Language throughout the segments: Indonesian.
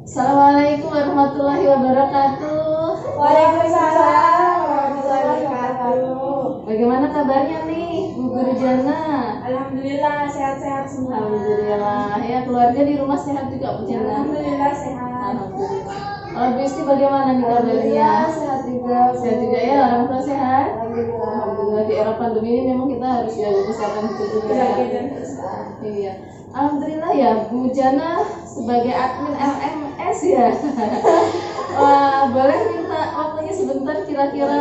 Assalamualaikum warahmatullahi wabarakatuh. Waalaikumsalam warahmatullahi wabarakatuh. Bagaimana kabarnya nih, Bu Guru Jana? Alhamdulillah sehat-sehat semua. Alhamdulillah. Ya, keluarga di rumah sehat juga, Bu Jana? Alhamdulillah sehat. Alhamdulillah. Kalau Bu Isti bagaimana nih kabarnya? Sehat juga. Sehat juga ya, orang tua sehat? Alhamdulillah. Alhamdulillah. Di era pandemi ini memang kita harus jaga kesehatan itu juga. Iya. Alhamdulillah ya, Bu Jana sebagai admin LMS ya. Wah, boleh minta waktunya sebentar, kira-kira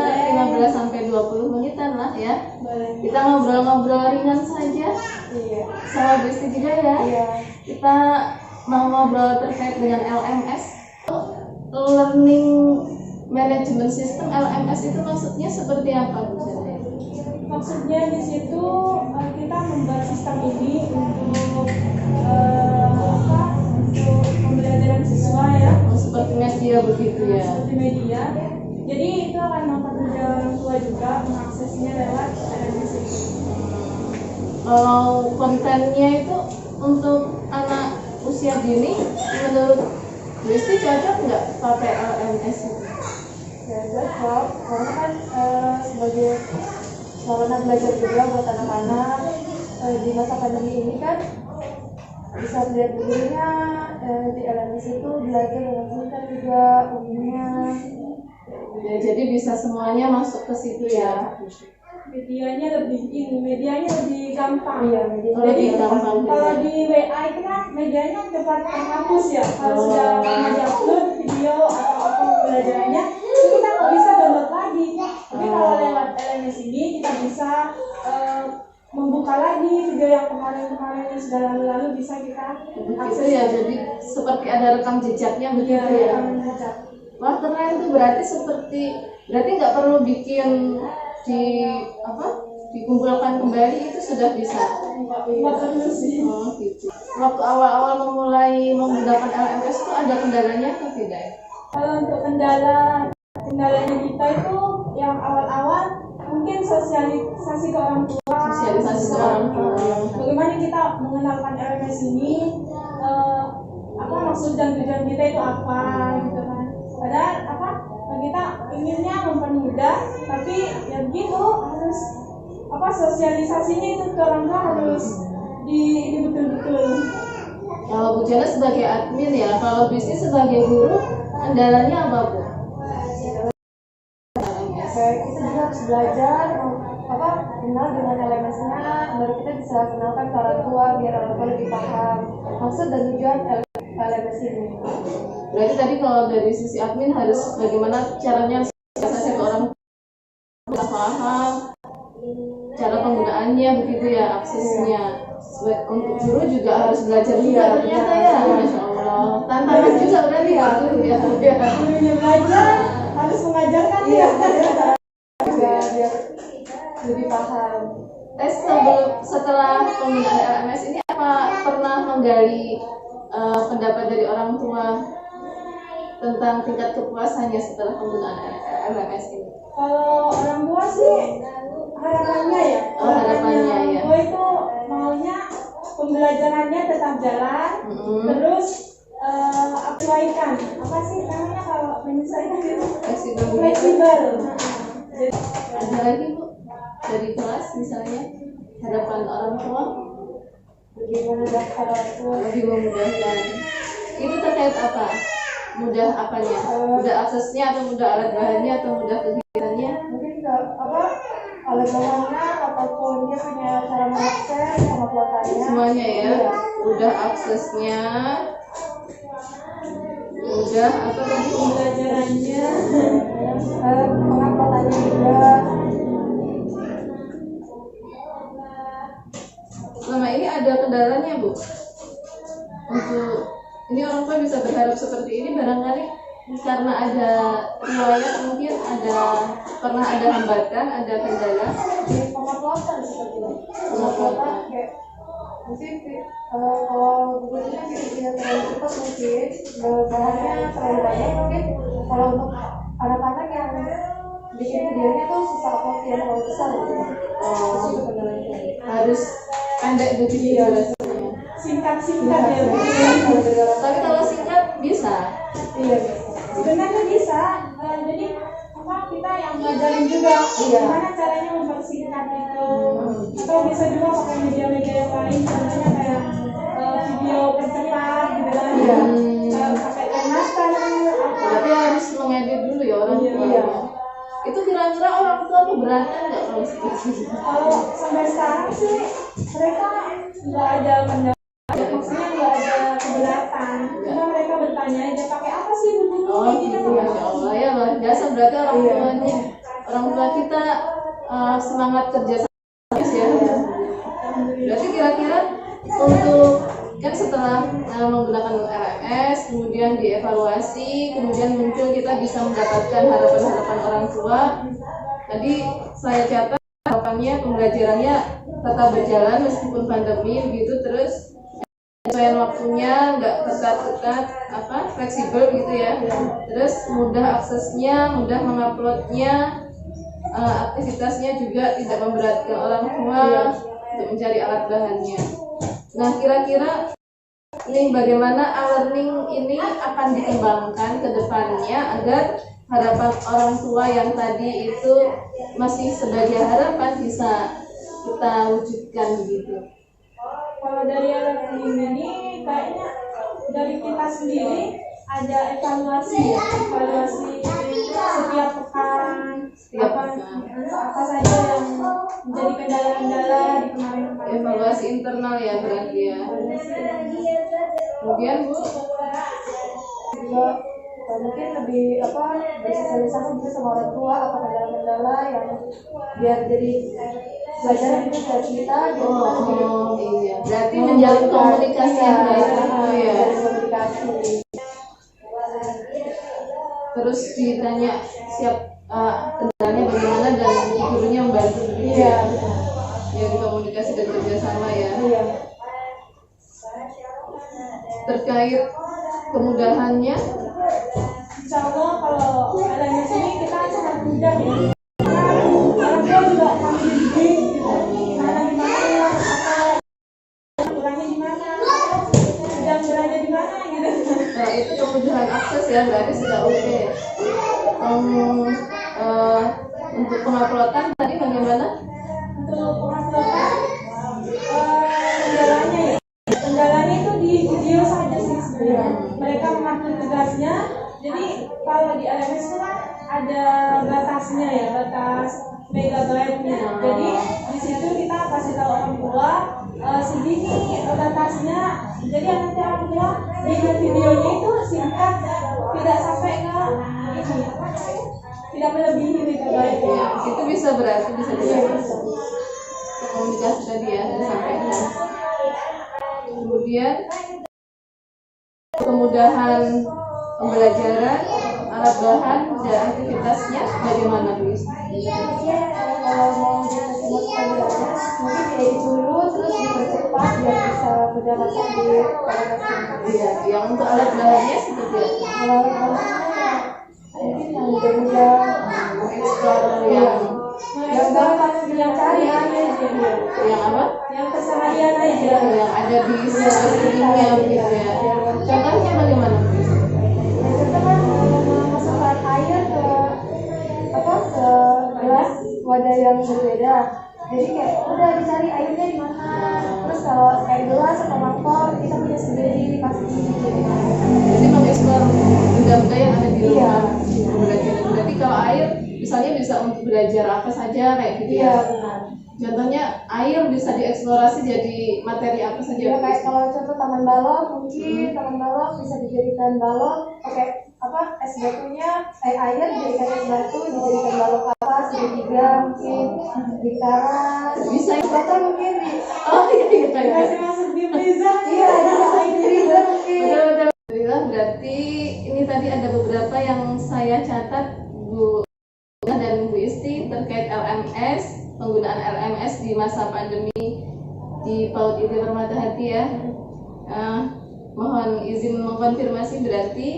15 sampai 20 menitan lah ya. Boleh. Kita ngobrol-ngobrol ringan saja Iya. sama Bu Isti juga ya. Iya. Kita mau ngobrol terkait dengan LMS. Learning Management System LMS itu maksudnya seperti apa, Bu Jana? Maksudnya di situ kita membuat sistem ini untuk untuk pembelajaran siswa ya. Oh, seperti media begitu ya. Seperti media. Jadi itu akan mempermudah orang tua juga mengaksesnya lewat LMS itu. Kalau kontennya itu untuk anak usia dini, menurut Bu Isti cocok nggak pakai LMS itu? Ya cocok, karena kan sebagai sarana belajar juga buat anak-anak di masa pandemi ini kan bisa melihat gurunya di LMS itu belajar dengan singkat juga umumnya. Ya, jadi bisa semuanya masuk ke situ ya. Medianya lebih gampang. Iya, lebih gampang. Kalau di WA itu kan medianya cepat terhapus ya. Kalau sudah upload video atau apa pembelajarannya, itu kita nggak bisa download lagi. Tapi kalau lewat LMS ini kita bisa membuka lagi video yang kemarin-kemarin yang sudah lalu-lalu bisa kita Itu ya, jadi seperti ada rekam jejaknya begitu ya. Wah, keren tuh, berarti nggak perlu bikin dikumpulkan kembali, itu sudah bisa. Nggak perlu sih. Oh, gitu. Waktu awal-awal memulai menggunakan LMS itu ada kendalanya atau tidak? Kalau untuk kendalanya kita itu yang awal-awal mungkin sosialisasi ke orang tua. Sosialisasi ke orang tua. Bagaimana kita mengenalkan LMS ini, maksud dan tujuan kita itu apa, gitu kan. Padahal kita inginnya mempermudah, tapi ya begitu harus sosialisasinya itu ke orang tua harus di betul-betul. Kalau Bu Jana sebagai admin ya, kalau Bu Isti sebagai guru, kendalanya apa, Bu? Kita juga harus belajar kenal dengan LMS-nya, baru kita bisa kenalkan ke orang tua biar orang tua lebih paham maksud dan tujuan LMS ini. Berarti tadi kalau dari sisi admin harus bagaimana caranya sosialisasi ke orang tua, paham cara penggunaannya begitu ya, aksesnya. Untuk guru juga harus belajar juga ternyata ya. Masya Allah, tantangan juga berarti ya guru ya. Gurunya belajar harus mengajarkan ya. Biar lebih paham. Setelah penggunaan LMS ini, apa pernah menggali pendapat dari orang tua tentang tingkat kepuasannya setelah penggunaan LMS ini? Kalau orang tua sih harapannya ya. Harapannya ya. Tua itu maunya pembelajarannya tetap jalan, terus abaikan apa sih namanya kalau menyesuaikan itu fleksibel. Ada lagi, Bu, dari kelas misalnya harapan orang tua Lebih memudahkan orang tua. lebih memudahkan. Itu terkait apa? Mudah apanya? Mudah aksesnya atau mudah alat bahannya atau mudah kegiatannya? Mungkin alat bahannya ataupun dia punya cara mengakses sama kuotanya. Semuanya ya. Iya. Mudah aksesnya, mudah apa tadi? Pembelajarannya, penguploadannya juga. Selama ini ada kendalanya, Bu? Untuk ini orang tua bisa berharap seperti ini, barangkali karena ada riwayat, mungkin pernah ada hambatan, ada kendala Di penguploadan seperti itu. Penguploadan kayak mungkin kalau bukunya tidak terlalu cepat mungkin, bahannya terlalu banyak mungkin. Kalau untuk anak-anak yang bikin videonya tuh susah upload yang terlalu besar gitu. Itu kendalanya. harus pendek begitu ya rasanya. singkat-singkat ya. Tapi kalau singkat bisa. Iya, sebenarnya bisa. Jadi apa kita yang ngajarin juga gimana caranya mempersingkat itu. Atau bisa juga pakai media-media yang lain, contohnya kayak video percepat gitu kan. Pakai kemasan. Berarti harus mengedit dulu ya orang tua. Itu kira-kira orang tua keberatan nggak kalau seperti itu? Kalau sampai sekarang sih mereka nggak ada maksudnya nggak ada keberatan. Cuma mereka bertanya aja pakai apa sih begini? Oh gitu, Masya Allah ya, luar biasa. Berarti orang tua kita semangat kerja sama ya. Berarti kira-kira untuk kan setelah menggunakan RMS, kemudian dievaluasi, kemudian muncul kita bisa mendapatkan harapan-harapan orang tua. Tadi saya catat harapannya pembelajarannya tetap berjalan meskipun pandemi begitu, terus penyesuaian waktunya nggak ketat-ketat, fleksibel gitu ya. Terus mudah aksesnya, mudah menguploadnya, aktivitasnya juga tidak memberatkan orang tua untuk mencari alat bahannya. Nah, kira-kira ini bagaimana e-learning ini akan dikembangkan ke depannya agar harapan orang tua yang tadi itu masih sebagai harapan bisa kita wujudkan gitu. Kalau dari e-learning ini kayaknya dari kita sendiri ada evaluasi setiap pekan apa saja yang menjadi kendala-kendala di kemarin-kemarin. Evaluasi internal ya berarti ya. Kemudian Bu juga mungkin lebih bersosialisasi juga sama orang tua apa kendala-kendala yang biar jadi pelajaran itu buat kita. Iya. Berarti menjalin komunikasi yang baik itu ya. Komunikasi. Terus ditanya siap kendalanya bagaimana dan gurunya membantu begitu ya. Ya di komunikasi dan kerjasama ya. Terkait kemudahannya, Insya Allah kalau LMS ini kita sangat mudah ya. Orang tua juga kami didik gimana kurangnya di mana, sedang berada di mana gitu. nah, itu kemudahan akses ya berarti sudah oke. Untuk penguploadan tadi bagaimana? Untuk penguploadan kendalanya itu di video saja sih sebenarnya. Mereka mengatur tugasnya. Jadi kalau di LMS itu kan ada batasnya ya, batas megabyte-nya. Jadi di situ kita kasih tahu orang tua segini batasnya. Jadi nanti orang tua lihat videonya itu singkat, tidak sampai ke ini, tidak melebihi megabyte. Ya, itu bisa berarti bisa dilakukan. Komunikasi tadi ya disampaikan. Kemudian kemudahan pembelajaran, alat bahan dan aktivitasnya bagaimana Bu? Kalau mau dipercepat mungkin diedit dulu terus dipercepat biar bisa berjalan sendiri. Iya, yang untuk alat bahannya seperti apa? Kalau mungkin yang mudah-mudah Explore yang gampang yang cari aja yang apa? Yang keseharian aja. Yang ada di sekelilingnya gitu ya. Contohnya bagaimana Bu? kita kan memasukkan air ke gelas wadah yang berbeda. Jadi kayak udah dicari airnya di mana. Terus kalau kayak gelas atau mangkok kita punya sendiri pasti. Jadi mengeksplor benda-benda yang ada di rumah. Belajar. Berarti kalau air misalnya bisa untuk belajar apa saja kayak gitu ya. Benar. Contohnya air bisa dieksplorasi jadi materi apa saja. Ya kayak kalau contoh taman balon mungkin taman balon bisa dijadikan balon pakai es batunya air dijadikan es batu dijadikan balon kapas segitiga mungkin di teras Bisa ya? bahkan mungkin di Masih masuk di freezer. iya di freezer mungkin. Betul-betul. Alhamdulillah, berarti ini tadi ada beberapa yang saya catat Bu dan Bu Isti terkait LMS, penggunaan LMS di masa pandemi di PAUD IT Permata Hati ya. Mohon izin mengkonfirmasi berarti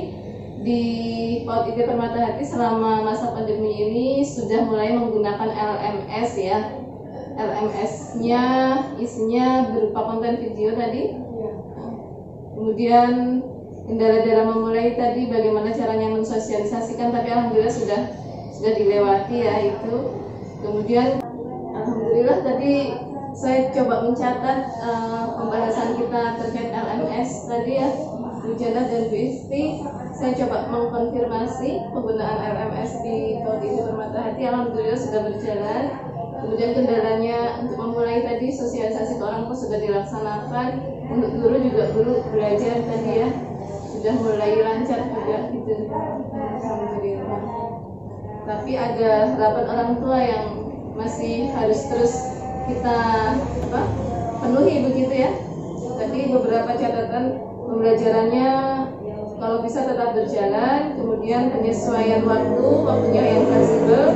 di PAUD IT Permata Hati selama masa pandemi ini sudah mulai menggunakan LMS ya. LMS-nya isinya berupa konten video tadi. Kemudian kendala dalam memulai tadi bagaimana caranya mensosialisasikan, tapi alhamdulillah sudah dilewati ya itu. Kemudian alhamdulillah tadi saya coba mencatat pembahasan kita terkait LMS tadi ya, Bu Jannah dan Bu Isti. Saya coba mengkonfirmasi penggunaan LMS di Prodi Permata Hati, alhamdulillah sudah berjalan. Kemudian kendalanya untuk memulai tadi sosialisasi ke orang tua sudah dilaksanakan. Untuk guru juga guru belajar tadi ya, sudah mulai lancar juga gitu, alhamdulillah. Tapi ada 8 orang tua yang masih harus terus kita penuhi begitu ya. Tadi beberapa catatan pembelajarannya kalau bisa tetap berjalan, kemudian penyesuaian waktunya yang fleksibel,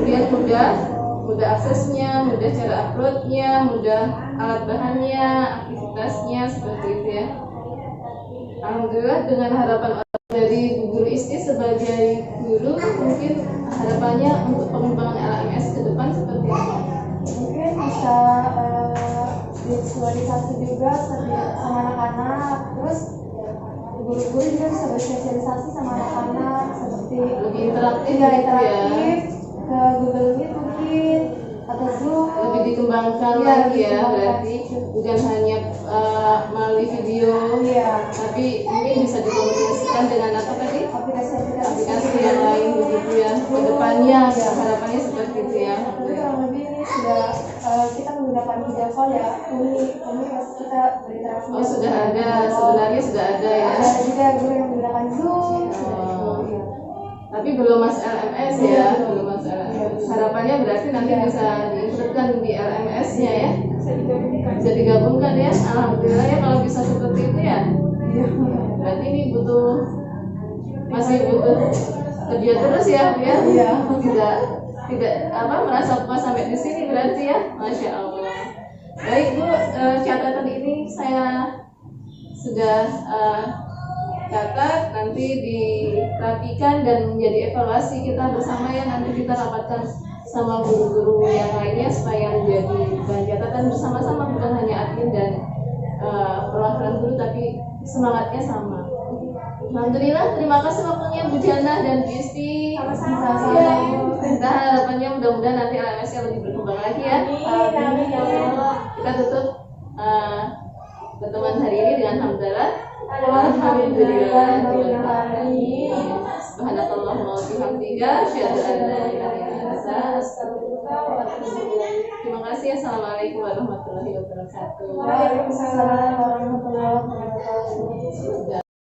kemudian mudah aksesnya, mudah cara uploadnya, mudah alat bahannya, aktivitasnya seperti itu ya. Alhamdulillah dengan harapan dari Bu Guru Isti sebagai guru, mungkin harapannya untuk pengembangan LMS ke depan seperti apa? Mungkin bisa visualisasi juga sama anak-anak, terus guru-guru juga bisa bersosialisasi sama anak-anak seperti Lebih interaktif ya, gitu ya. interaktif ke Google Meet mungkin atau Zoom. Lebih dikembangkan Iya, lagi lebih ya, dikembangkan. berarti bukan hanya melalui video, Iya, tapi mungkin bisa dikomunikasikan dengan apa tadi? aplikasi Yang lain begitu ya. Kedepannya ya, harapannya seperti itu ya. Tapi kurang lebih ini sudah kita menggunakan video call ya, Umi pasti kita berinteraksi. Oh sudah ada, sebenarnya sudah ada ya. Ada juga guru yang menggunakan Zoom. Oh. Iya. Tapi belum masuk LMS ya, belum masuk LMS. Harapannya berarti nanti bisa diinsertkan di LMS-nya ya. Bisa digabungkan ya. Alhamdulillah ya kalau bisa seperti itu ya. Berarti ini masih butuh kerja terus ya, Bu ya. Iya. Tidak merasa puas sampai di sini berarti ya. Masya Allah. Baik Bu, catatan ini saya sudah catat, nanti dirapikan dan menjadi evaluasi kita bersama ya. Nanti kita rapatkan sama guru-guru yang lainnya supaya menjadi bahan catatan bersama-sama, bukan hanya admin dan perwakilan guru, tapi semangatnya sama. Alhamdulillah, terima kasih waktunya Bu Jannah dan Bu Isti. Sama-sama. Ya, kita harapannya mudah-mudahan nanti LMS-nya lebih berkembang lagi ya. Amin. Kita tutup pertemuan hari ini dengan hamdalah. Alhamdulillah. Subhanakallahumma wa bihamdika, asyhadu an la ilaha illa anta, astaghfiruka wa atubu ilaik. Terima kasih. Assalamualaikum warahmatullahi wabarakatuh. Waalaikumsalam warahmatullahi wabarakatuh.